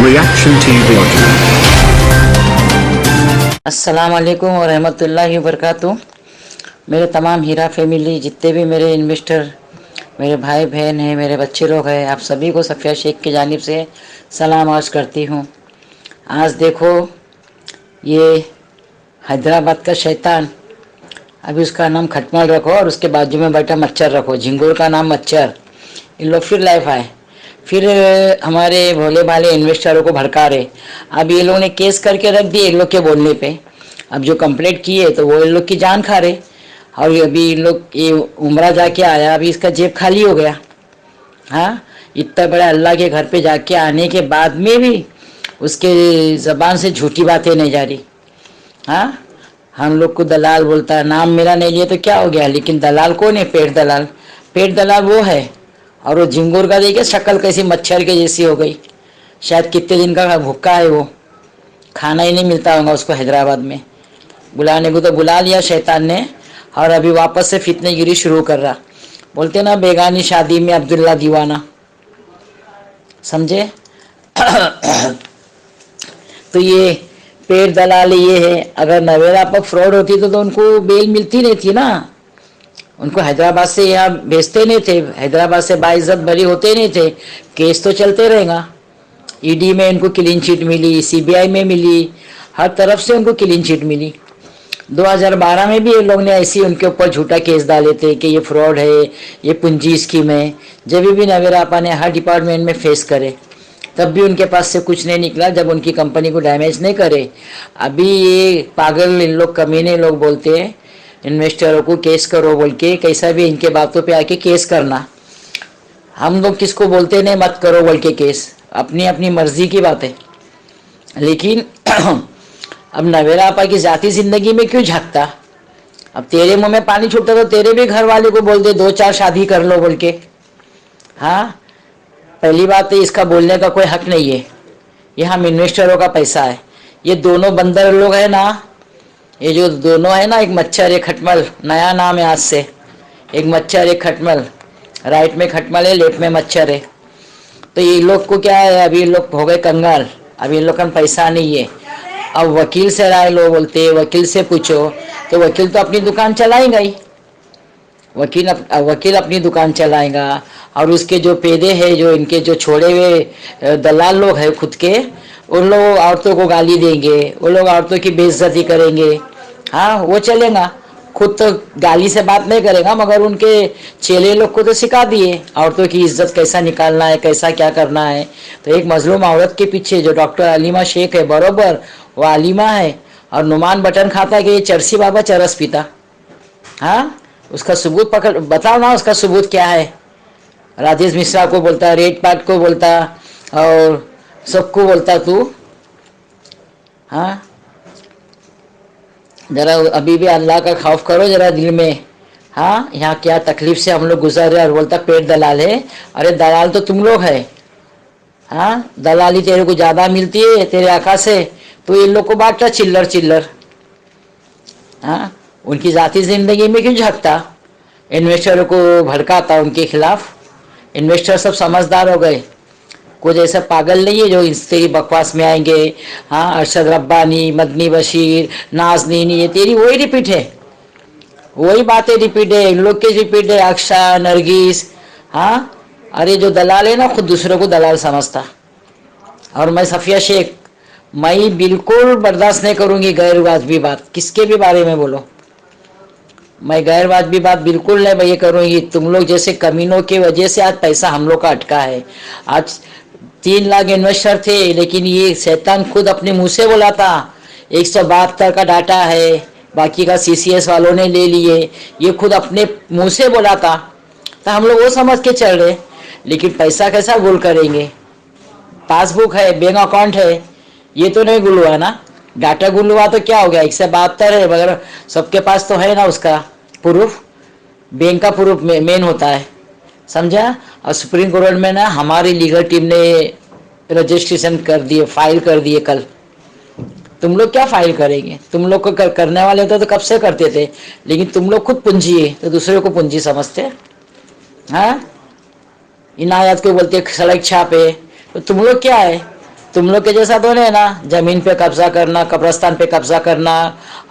Reaction TV. अस्सलामुअलैकुम व रहमतुल्लाहि व बरकातुहू। मेरे तमाम हीरा फैमिली, जितने भी मेरे इन्वेस्टर, मेरे भाई बहन हैं, मेरे बच्चे लोग हैं, आप सभी को सफ़िया शेख की जानिब से सलाम अर्ज़ करती हूँ। आज देखो, ये हैदराबाद का शैतान, अभी उसका नाम खटमल रखो और उसके बाजू में बैठा मच्छर रखो, झिंगुर का नाम मच्छर। इन लोग फिर लाइफ आए, फिर हमारे भोले भाले इन्वेस्टरों को भड़का रहे। अब ये लोग ने केस करके रख दिए इन लोग के बोलने पे। अब जो कंप्लेंट किए तो वो इन लोग की जान खा रहे। और अभी इन लोग ये उम्रा जाके आया, अभी इसका जेब खाली हो गया। हाँ, इतना बड़ा अल्लाह के घर पे जाके आने के बाद में भी उसके ज़बान से झूठी बातें नहीं जा रही। हाँ, हम लोग को दलाल बोलता है, नाम मेरा नहीं लिया तो क्या हो गया, लेकिन दलाल कौन है? पेट दलाल। पेट दलाल वो है। और वो झिंगुर का देखिए शक्ल कैसी मच्छर के जैसी हो गई। शायद कितने दिन का भूखा है वो, खाना ही नहीं मिलता होगा उसको हैदराबाद में। बुलाने को तो बुला लिया शैतान ने, और अभी वापस से फितनेगिरी शुरू कर रहा। बोलते ना, बेगानी शादी में अब्दुल्ला दीवाना, समझे? तो ये पेट दलाल ये है। अगर नवेरा पर फ्रॉड होती तो उनको बेल मिलती नहीं थी ना। उनको हैदराबाद से यहाँ भेजते नहीं थे, हैदराबाद से बाइज्जत बरी होते नहीं थे। केस तो चलते रहेगा। ईडी में इनको क्लीन चिट मिली, सीबीआई में मिली, हर तरफ से उनको क्लीन चिट मिली। 2012 में भी ये लोग ने ऐसी उनके ऊपर झूठा केस डाले थे कि ये फ्रॉड है, ये पूंजी स्कीम है। जब भी नवेरा आपा ने हर डिपार्टमेंट में फेस करे, तब भी उनके पास से कुछ नहीं निकला, जब उनकी कंपनी को डैमेज नहीं करे। अभी ये पागल इन लोग, कमीने लोग बोलते हैं इन्वेस्टरों को केस करो बोल के, कैसा भी इनके बातों पे आके केस करना। हम लोग किसको बोलते नहीं मत करो बोल के केस, अपनी अपनी मर्जी की बात है। लेकिन अब नवेरा आपा की जाती जिंदगी में क्यों झांकता? अब तेरे मुंह में पानी छूटता तो तेरे भी घर वाले को बोल दे 2-4 शादी कर लो बोल के। हाँ, पहली बात है, इसका बोलने का कोई हक नहीं है। ये हम इन्वेस्टरों का पैसा है। ये दोनों बंदर लोग है ना, ये जो दोनों है ना, एक मच्छर एक खटमल, नया नाम है आज से। एक मच्छर एक खटमल, राइट में खटमल है, लेफ्ट में मच्छर है। तो ये लोग को क्या है, अभी लोग हो गए कंगाल। अभी इन लोग का पैसा नहीं है। अब वकील से राय लो बोलते, वकील से पूछो, तो वकील तो अपनी दुकान चलाएगा ही। वकील अपनी दुकान चलाएगा, और उसके जो पेदे हैं, जो इनके जो छोड़े हुए दलाल लोग हैं खुद के, उन लोग औरतों को गाली देंगे, वो लोग औरतों की बेइज्जती करेंगे। हाँ, वो चलेगा। खुद तो गाली से बात नहीं करेगा, मगर उनके चेले लोग को तो सिखा दिए औरतों की इज्जत कैसा निकालना है, कैसा क्या करना है। तो एक मजलूम औरत के पीछे जो डॉक्टर अलीमा शेख है, बरोबर वो अलीमा है, और नुमान बटन खाता कि ये चरसी बाबा चरस पीता। हाँ, उसका सबूत पकड़, बताओ ना, उसका सबूत क्या है? राजेश मिश्रा को बोलता, रेड पार्ट को बोलता, और सबको बोलता तू। हाँ, जरा अभी भी अल्लाह का खौफ करो जरा दिल में। हाँ, यहाँ क्या तकलीफ से हम लोग गुजर रहे, और बोलता पेट दलाल है। अरे दलाल तो तुम लोग है। हाँ, दलाली तेरे को ज्यादा मिलती है तेरे आका से, तो इन लोग को बांटता चिल्लर चिल्लर। हाँ, उनकी जाती जिंदगी में क्यों झांकता? इन्वेस्टरों को भड़काता उनके खिलाफ। इन्वेस्टर सब समझदार हो गए, कुछ ऐसा पागल नहीं है जो इस तेरी बकवास में आएंगे। हाँ, अरशद रब्बानी, मदनी बशीर, नाजनीन, ये तेरी वही रिपीट है, वही बातें रिपीट है, इन लोग के रिपीट है। अक्षा, नरगिस। हाँ, अरे जो दलाल है ना, खुद दूसरों को दलाल समझता। और मैं सफिया शेख, मैं बिल्कुल बर्दाश्त नहीं करूंगी गैर वाजबी बात, किसके भी बारे में बोलो। मैं गैर वाजबी बात बिल्कुल नहीं ये करूंगी। तुम लोग जैसे कमीनों की वजह से आज पैसा हम लोग का अटका है। आज 3 लाख इन्वेस्टर थे, लेकिन ये शैतान खुद अपने मुंह से बोला था 172 का डाटा है, बाकी का सीसीएस वालों ने ले लिए। ये खुद अपने मुंह से बोला था, तो हम लोग वो समझ के चल रहे। लेकिन पैसा कैसा गुल करेंगे? पासबुक है, बैंक अकाउंट है, ये तो नहीं गुल हुआ ना। डाटा गुल हुआ तो क्या हो गया? 172 है, मगर सबके पास तो है ना उसका प्रूफ। बैंक का प्रूफ मेन होता है, समझा? और सुप्रीम कोर्ट में ना हमारी लीगल टीम ने रजिस्ट्रेशन कर दिए, फाइल कर दिए कल। तुम लोग क्या फाइल करेंगे? तुम लोग को करने वाले होते तो कब से करते थे, लेकिन तुम लोग खुद पूंजी है तो दूसरे को पूंजी समझते। हाँ, इनायत को बोलते सड़क छापे, तो तुम लोग क्या है? तुम लोग के जैसा तो नहीं है ना, जमीन पे कब्जा करना, कब्रस्तान पे कब्जा करना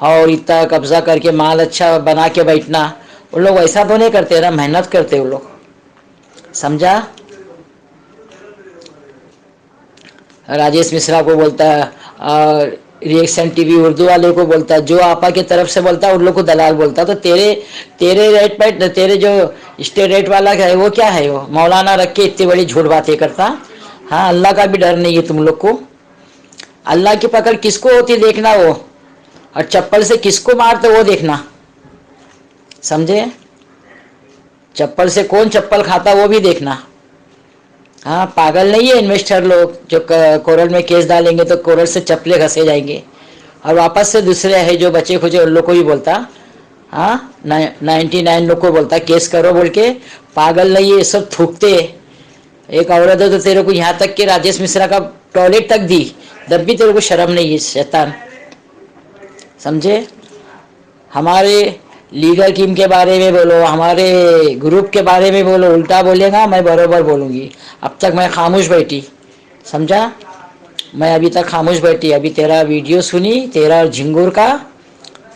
और इतना कब्जा करके माल अच्छा बना के बैठना। वो लोग वैसा तो नहीं करते ना, मेहनत करते वो लोग, समझा। राजेश मिश्रा को बोलता है और रिएक्शन टीवी उर्दू वाले को बोलता है, जो आपा की तरफ से बोलता है उन लोग को दलाल बोलता है। तो तेरे तेरे रेट पर तेरे जो स्टेट रेट वाला है वो क्या है, वो मौलाना रख के इतनी बड़ी झूठ बातें करता। हाँ, अल्लाह का भी डर नहीं है तुम लोग को। अल्लाह की पकड़ किसको होती देखना वो, और चप्पल से किसको मारते वो देखना, समझे। चप्पल से कौन चप्पल खाता वो भी देखना। हाँ, पागल नहीं है इन्वेस्टर लोग जो कोरल में केस डालेंगे तो कोरल से चप्पलें घसे जाएंगे और वापस से दूसरे है जो बचे खुचे उन लोग को ही बोलता। हाँ, 99 लोग को बोलता केस करो बोल के। पागल नहीं है, ये सब थूकते। एक औरत है तो तेरे को यहाँ तक कि राजेश मिश्रा का टॉयलेट तक दी, तब भी तेरे को शर्म नहीं है, शैतान, समझे। हमारे लीगल टीम के बारे में बोलो, हमारे ग्रुप के बारे में बोलो, उल्टा बोलेगा मैं बरोबर बोलूँगी। अब तक मैं खामोश बैठी, समझा। मैं अभी तक खामोश बैठी, अभी तेरा वीडियो सुनी, तेरा झिंगुर का,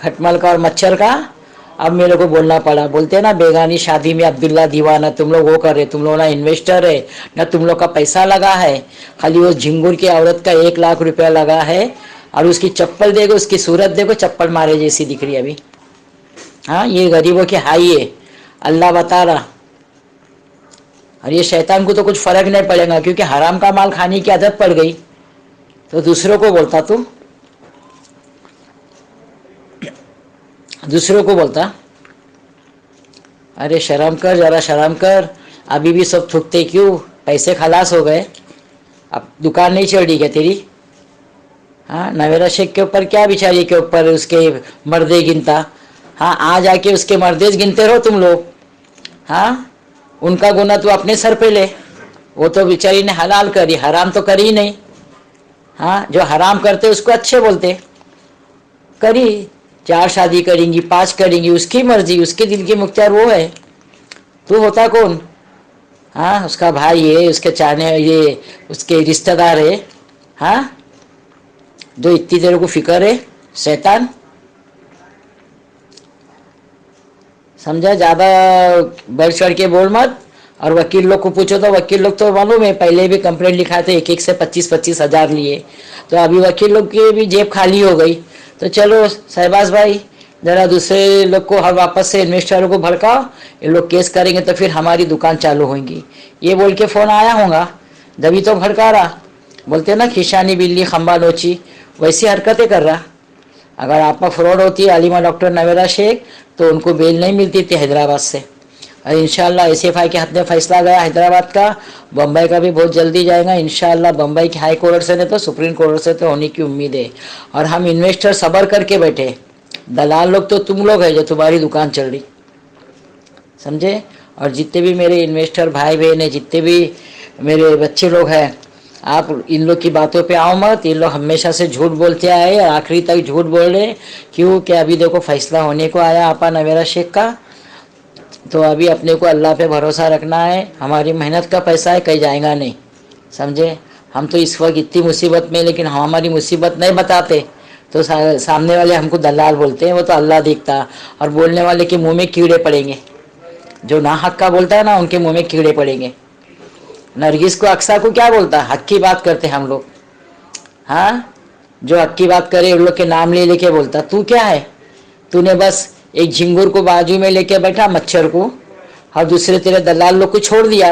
खटमल का और मच्छर का। अब मेरे को बोलना पड़ा। बोलते हैं ना बेगानी शादी में अब्दुल्ला दीवाना, तुम लोग वो कर रहे, तुम लोग ना इन्वेस्टर है ना तुम लोग का पैसा लगा है, खाली वो झिंगुर की औरत का 1 लाख रुपया लगा है और उसकी चप्पल देखो, उसकी सूरत देखो, चप्पल मारे जैसी दिख रही है अभी। हाँ, ये गरीबों की हाई है, अल्लाह बता रहा। और ये शैतान को तो कुछ फर्क नहीं पड़ेगा क्योंकि हराम का माल खाने की आदत पड़ गई, तो दूसरों को बोलता, तू दूसरों को बोलता। अरे शर्म कर, जरा शर्म कर। अभी भी सब थूकते क्यों, पैसे खलास हो गए, अब दुकान नहीं चल रही क्या तेरी। हाँ, नवेरा शेख के ऊपर क्या बिचारी के ऊपर उसके मर्दे गिनता। हाँ, आ जाके उसके मर्देज गिनते रहो तुम लोग। हाँ, उनका गुना तू अपने सर पे ले, वो तो बेचारी ने हलाल करी, हराम तो करी नहीं। हाँ, जो हराम करते उसको अच्छे बोलते, करी 4 शादी करेंगी 5 करेंगी, उसकी मर्जी, उसके दिल की मुख्तियार वो है, तू होता कौन। हाँ, उसका भाई है, उसके चाहने ये उसके रिश्तेदार है। हाँ, जो इतनी तेरे को फिक्र है, शैतान, समझा। ज्यादा बढ़ चढ़ के बोल मत। और वकील लोग को पूछो तो वकील लोग तो मालूम है पहले भी कंप्लेंट लिखा थे, एक से 25-25 हजार लिए, तो अभी वकील लोग की भी जेब खाली हो गई। तो चलो शहबाज भाई, जरा दूसरे लोग को हर वापस से इन्वेस्टरों को भड़काओ, ये लोग केस करेंगे तो फिर हमारी दुकान चालू होगी, ये बोल के फोन आया होगा, जब तो भड़का रहा। बोलते ना खिशानी बिल्ली खंबा नोची, वैसी हरकतें कर रहा। अगर आपका फ्रॉड होती है अलीमा डॉक्टर नवेरा शेख तो उनको बेल नहीं मिलती थी हैदराबाद से। और इंशाल्लाह एसएफआई के हाथ में फैसला गया हैदराबाद का, बम्बई का भी बहुत जल्दी जाएगा इंशाल्लाह। बम्बई की हाई कोर्ट से नहीं तो सुप्रीम कोर्ट से तो होने की उम्मीद है। और हम इन्वेस्टर सब्र करके बैठे, दलाल लोग तो तुम लोग है जो तुम्हारी दुकान चल रही, समझे। और जितने भी मेरे इन्वेस्टर भाई बहन है, जितने भी मेरे बच्चे लोग हैं, आप इन लोग की बातों पे आओ मत। ये लोग हमेशा से झूठ बोलते आए, आखिरी तक झूठ बोल रहे। क्यों कि अभी देखो फैसला होने को आया आपा नवेरा शेख का, तो अभी अपने को अल्लाह पे भरोसा रखना है। हमारी मेहनत का पैसा है, कहीं जाएगा नहीं, समझे। हम तो इस वक्त इतनी मुसीबत में, लेकिन हम हमारी मुसीबत नहीं बताते तो सामने वाले हमको दलाल बोलते हैं, वो तो अल्लाह देखता। और बोलने वाले के मुँह में कीड़े पड़ेंगे, जो ना हक का बोलता है ना उनके मुँह में कीड़े पड़ेंगे। नरगिस को अक्सा को क्या बोलता, हक की बात करते हम लोग। हाँ, जो हक की बात करे उन लोग के नाम ले लेके बोलता। तू क्या है, तूने बस एक झिंगुर को बाजू में लेके बैठा, मच्छर को, और दूसरे तेरे दलाल लोग को छोड़ दिया।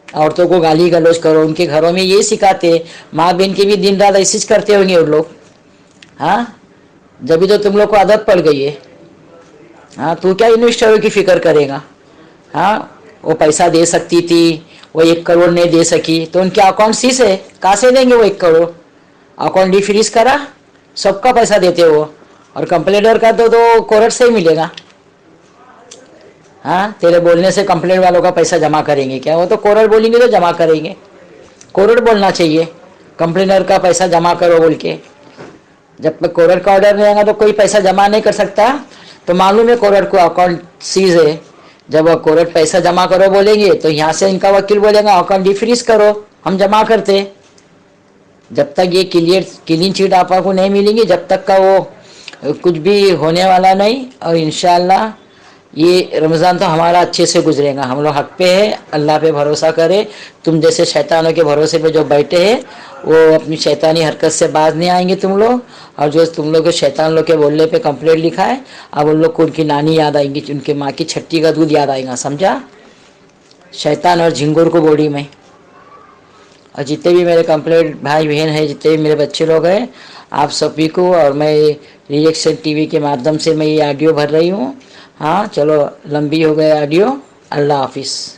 औरतों को गाली गलौज करो, उनके घरों में ये सिखाते, माँ बहन की भी दिन रात ऐसी करते होंगे उन लोग। हाँ, जब भी तो तुम लोग को आदत पड़ गई है। हाँ, तू क्या इन्वेस्टरों की फिक्र करेगा। हाँ, वो पैसा दे सकती थी, वो 1 करोड़ नहीं दे सकी तो उनके अकाउंट सीज है, कहाँ से देंगे वो 1 करोड़। अकाउंट डिफ्रीज करा, सबका पैसा देते हो, और कंप्लेनर का तो कोर्ट से ही मिलेगा। हाँ, तेरे बोलने से कंप्लेंट वालों का पैसा जमा करेंगे क्या, वो तो कोर्ट बोलेंगे तो जमा करेंगे। कोर्ट बोलना चाहिए कंप्लेनर का पैसा जमा करो बोल के। जब तक कोर्ट का ऑर्डर नहीं आएगा तो कोई पैसा जमा नहीं कर सकता। तो मालूम है कोर्ट को अकाउंट सीज है, जब कोर्ट पैसा जमा करो बोलेंगे तो यहाँ से इनका वकील बोलेगा अकाउंट डिफ्रीज करो, हम जमा करते। जब तक ये क्लीन चिट आपको नहीं मिलेंगी, जब तक का वो कुछ भी होने वाला नहीं। और इंशाल्लाह ये रमज़ान तो हमारा अच्छे से गुजरेगा। हम लोग हक पे है, अल्लाह पे भरोसा करे। तुम जैसे शैतानों के भरोसे पे जो बैठे हैं वो अपनी शैतानी हरकत से बाज नहीं आएंगे तुम लोग। और जो तुम लोग को शैतान लोग के बोलने पे कंप्लेंट लिखा है, अब उन लोग को उनकी नानी याद आएंगी, उनके माँ की छट्टी का दूध याद आएगा, समझा? शैतान और झिंगुर को बॉडी में। और जितने भी मेरे कंप्लेंट भाई बहन है, जितने भी मेरे बच्चे लोग हैं, आप सभी को, और मैं रिएक्शन टीवी के माध्यम से मैं ये ऑडियो भर रही हूँ। हाँ चलो, लंबी हो गई ऑडियो। अल्लाह हाफिज़।